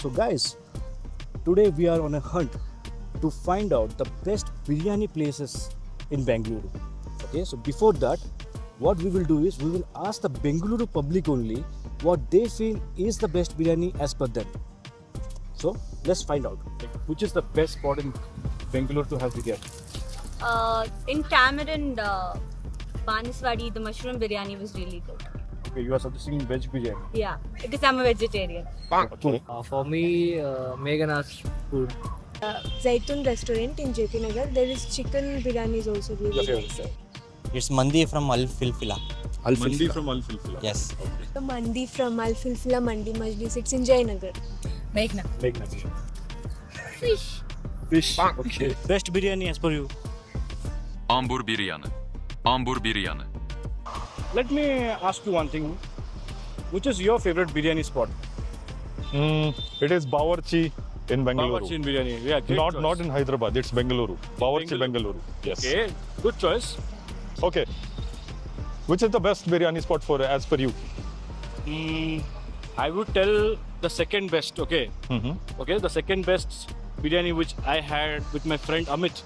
So guys, today we are on a hunt to find out the best biryani places in Bengaluru. Okay, so before that, what we will do is we will ask the Bengaluru public only what they feel is the best biryani as per them. So let's find out which is the best spot in Bengaluru to have biryani. In Tamarind, Baniswadi, the mushroom biryani was really good. Okay, you are suggesting veg biryani. Yeah, because I'm a vegetarian. Okay. For me, Meghana's food. Zaitun restaurant in JP Nagar. There is chicken biryani is also really nice. It's Mandi from Al Filfila. Mandi from Al Filfila. Yes. The mandi from Al Filfila Mandi Majlis. It's in Jayanagar. Meghna. Fish. Fish. Okay. Best biryani as per you. Ambur biryani. Ambur biryani. Let me ask you one thing. Which is your favorite biryani spot? It is Bawarchi in Bengaluru. Bawarchi in biryani. Yeah, great choice. Not in Hyderabad. It's Bengaluru. Bawarchi Bengaluru. Yes. Okay, good choice. Okay. Which is the best biryani spot for as per you? I would tell the second best. Okay. Mm-hmm. Okay, the second best biryani which I had with my friend Amit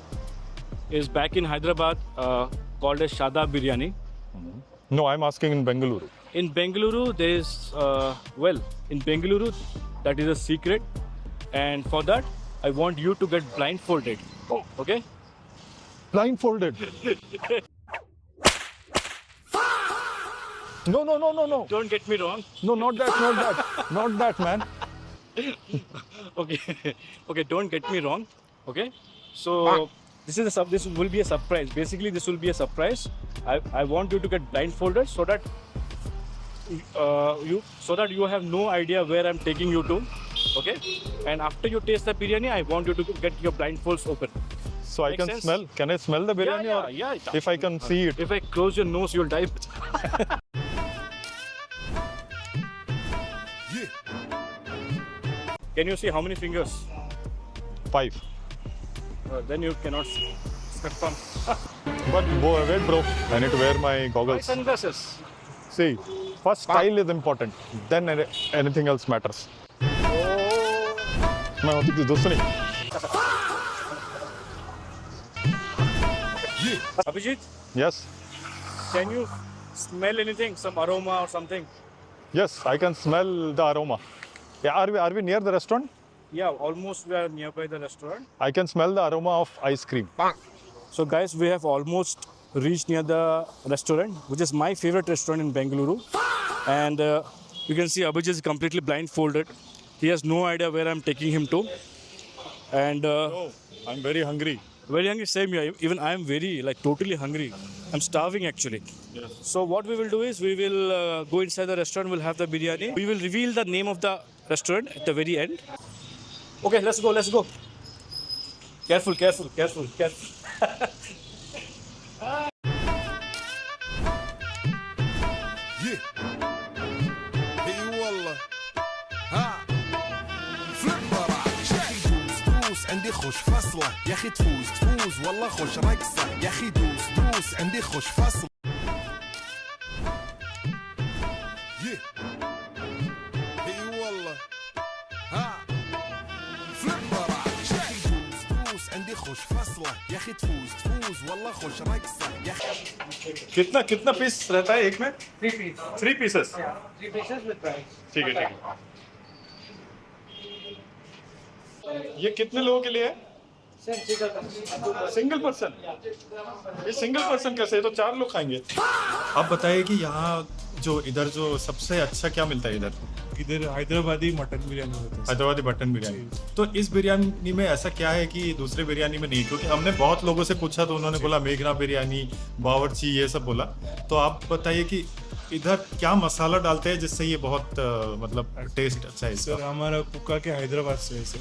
is back in Hyderabad, called as Shada Biryani. No, I'm asking in Bengaluru. In Bengaluru, there is in Bengaluru, that is a secret, and for that, I want you to get blindfolded. Oh, okay. Blindfolded. No. Don't get me wrong. No, not that. Not that, man. Okay, okay. Don't get me wrong. Okay. So this will be a surprise. Basically, this will be a surprise. I want you to get blindfolded so that you have no idea where I'm taking you to. Okay. And after you taste the biryani, I want you to get your blindfolds open. So I Make can sense? smell. Can I smell the biryani? Or Yeah. if I can see it. If I close your nose, you'll die. Can you see how many fingers? 5. Then you cannot confirm. But wait, bro. I need to wear my My goggles. sunglasses. See, first style is important. Then anything else matters. मैं होती थी दोस्त नहीं. Abhijit, Yes. can you smell anything? Some aroma or something? Yes, I can smell the aroma. Yeah, are we near the restaurant? Yeah, almost we are nearby the restaurant. I can smell the aroma of ice cream. So guys, we have almost reached near the restaurant, which is my favorite restaurant in Bengaluru. And you can see Abhijit is completely blindfolded. He has no idea where I'm taking him to. And Oh, I'm very hungry. very hungry, same here. Even I am very, totally hungry. I'm starving actually. Yes. So what we will do is we will go inside the restaurant, we'll have the biryani. We will reveal the name of the restaurant at the very end. Okay, let's go. Careful. اي والله ها فليب براش يا اخي دوس عندي خوش فصله يا اخي تفوز والله خوش رقصه يا اخي دوس عندي خوش فصله اي والله ها فليب براش يا اخي دوس عندي خوش فصله يا اخي تفوز والله خوش رقصه يا اخي कितना piece रहता है एक में? 3 pieces. 3 pieces with rice. ठीक है. ये कितने लोगों के लिए है? Single person. ये सिंगल पर्सन कैसे? ये तो 4 लोग खाएंगे. आप बताइए कि यहाँ इधर जो सबसे अच्छा क्या मिलता है इधर हैदराबादी मटन बिरयानी होती है। हैदराबादी मटन बिरयानी. तो इस बिरयानी में ऐसा क्या है कि दूसरे बिरयानी में नहीं? क्योंकि हमने बहुत लोगों से पूछा तो उन्होंने बोला मेघना बिरयानी, बावर्ची, ये सब बोला. तो आप बताइए कि इधर क्या मसाला डालते हैं जिससे ये बहुत मतलब टेस्ट अच्छा है सर इसका? हमारा कुका के हैदराबाद से है सर,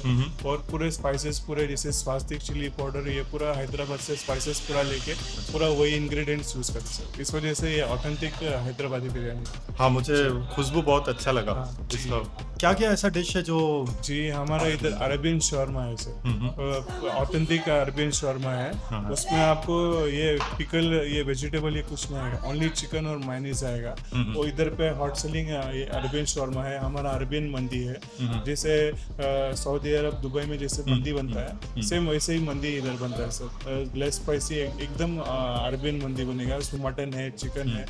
और पूरे स्पाइसेस पूरे जैसे स्वास्तिक चिली पाउडर ये पूरा हैदराबाद से स्पाइसेस पूरा लेके पूरा वही इंग्रेडिएंट्स यूज करते सर. इस वजह से ये ऑथेंटिक हैदराबादी बिरयानी. हाँ, मुझे खुशबू बहुत अच्छा लगा इसका. क्या क्या ऐसा डिश है जो? जी हमारा इधर अरेबियन शॉर्मा है सर, ऑथेंटिक अरेबियन शॉर्मा है. उसमें आपको ये पिकल ये वेजिटेबल ये कुछ नहीं आएगा, ओनली चिकन और मायनीज आएगा. वो इधर पे हॉट सेलिंग अरबियन शॉर्मा है, हमारा अरबियन मंदी है। जैसे सऊदी अरब दुबई में जैसे मंदी बनता है सेम वैसे ही मंदी इधर बनता है सर। लेस स्पाइसी एकदम अरबियन मंदी बनेगा, उसमें मटन है, चिकन है,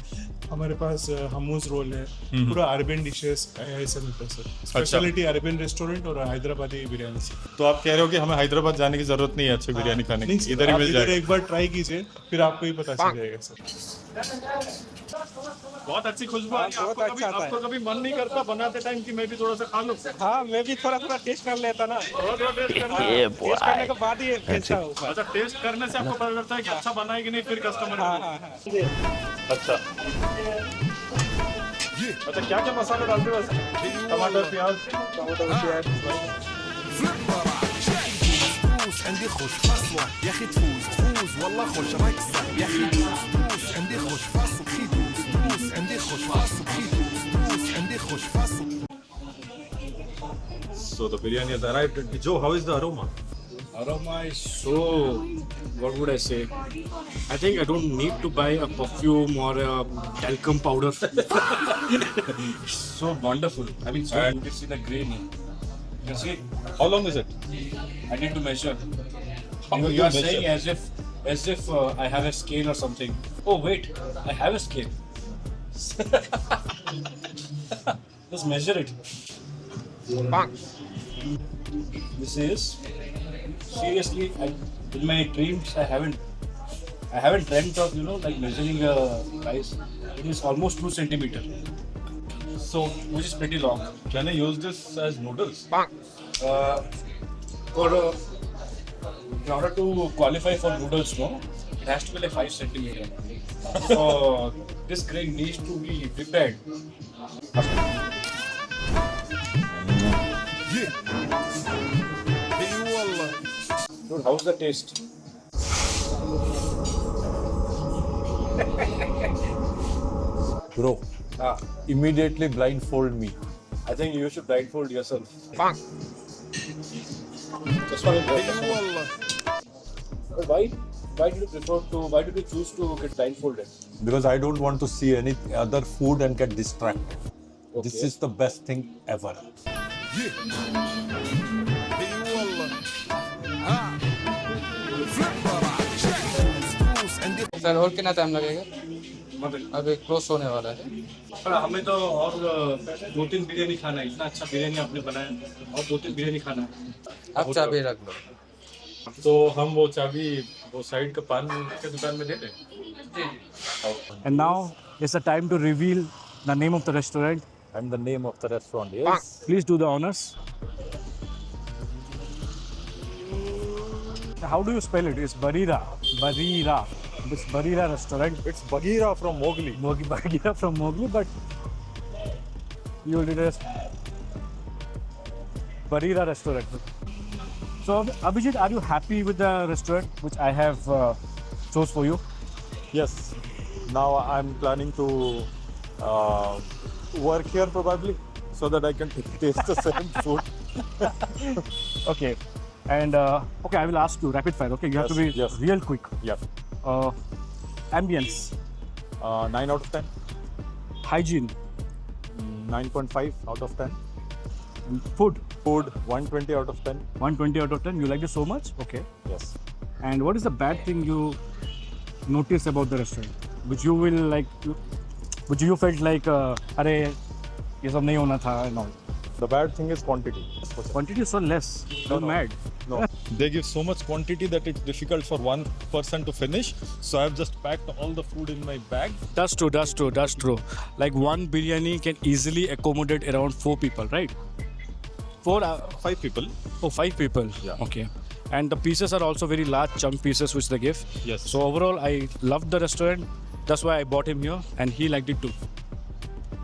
हमारे पास हमूस रोल है, पूरा अरबियन डिशेस ऐसा मिलता है सर। स्पेशलिटी अरबियन रेस्टोरेंट और हैदराबादी बिरयानी से। तो आप कह रहे हो कि हमें हैदराबाद जाने की जरूरत नहीं है अच्छी बिरयानी खाने की, इधर ही मिल इधर जाएगा। एक बार ट्राई कीजिए, फिर आपको ही पता चल जाएगा सर। बहुत अच्छी खुशबू आ रही है। आपको कभी मन नहीं करता बनाते टाइम कि मैं भी थोड़ा सा खा लूं? हाँ मैं भी थोड़ा टेस्ट कर लेता ना, थोड़ा टेस्ट करना। टेस्ट करने के बाद ही कैसा होगा। अच्छा, टेस्ट करने से आपको पता चलता है कि अच्छा बना है कि नहीं, फिर कस्टमर। अच्छा अच्छा, क्या क्या मसाले डालते हो वैसे? टमाटर, प्याज, فلوس عندي خوش فصلة يا اخي تفوز والله خوش رقصة يا اخي دوس عندي خوش فصل اخي دوس عندي خوش فصل اخي دوس عندي خوش فصل. So the biryani has arrived. Joe, how is the aroma? Aroma is so, what would I say? I think I don't need to buy a perfume or a talcum powder. So wonderful. I mean, so you can see the grain. You can see. How long is it? I need to measure. How will You you are measure? saying as if I have a scale or something. Oh wait, I have a scale. Just measure it. This is seriously. In my dreams, I haven't dreamt of like measuring a rice. It is almost 2 centimeter. So which is pretty long. Can I use this as noodles? In order to qualify for noodles, no, it has to be like 5 centimeter. So this grain needs to be prepared. Dude, how's the taste? Bro, immediately blindfold me. I think you should blindfold yourself. Just for why did you choose to get blindfolded? Because I don't want to see any other food and get distracted. This is the best thing ever. Sir और कितना time लगेगा? अभी close होने वाला है। हमें तो और 2-3 बिरयानी खाना है। इतना अच्छा बिरयानी आपने बनाया, और 2-3 बिरयानी खाना है। आप चाबी रख लो। तो हम वो चाबी वो साइड का पान के दुकान में दे दें। And now is the time to reveal the name of the restaurant. And the name of the restaurant is? Please do the honors. How do you spell it? It's Barira. It's Barira restaurant. It's Bagheera from Mowgli. Bagheera from Mowgli, but you will read Barira restaurant. So Abhijit, are you happy with the restaurant which I have chose for you? Yes. Now I'm planning to work here probably so that I can taste the same food. Okay. And okay, I will ask you rapid fire. Okay, you have to be real quick. Yeah. Ambience. 9 out of 10. Hygiene. 9.5 out of 10. Food. 120 out of 10. 120 out of 10. You like it so much? Okay. Yes. And what is the bad thing you notice about the restaurant, which you will like, which you felt like, अरे ये सब नहीं होना था and all. The bad thing is quantity. Quantity is so less. You're mad. No. They give so much quantity that it's difficult for one person to finish. So I've just packed all the food in my bag. That's true. Like one biryani can easily accommodate around 4 people, right? 5 people. Oh, 5 people. Yeah. Okay. And the pieces are also very large chunk pieces which they give. Yes. So overall, I loved the restaurant. That's why I bought him here, and he liked it too.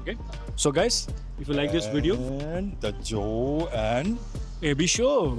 Okay. So guys, if you like this video, And the Joe and be sure.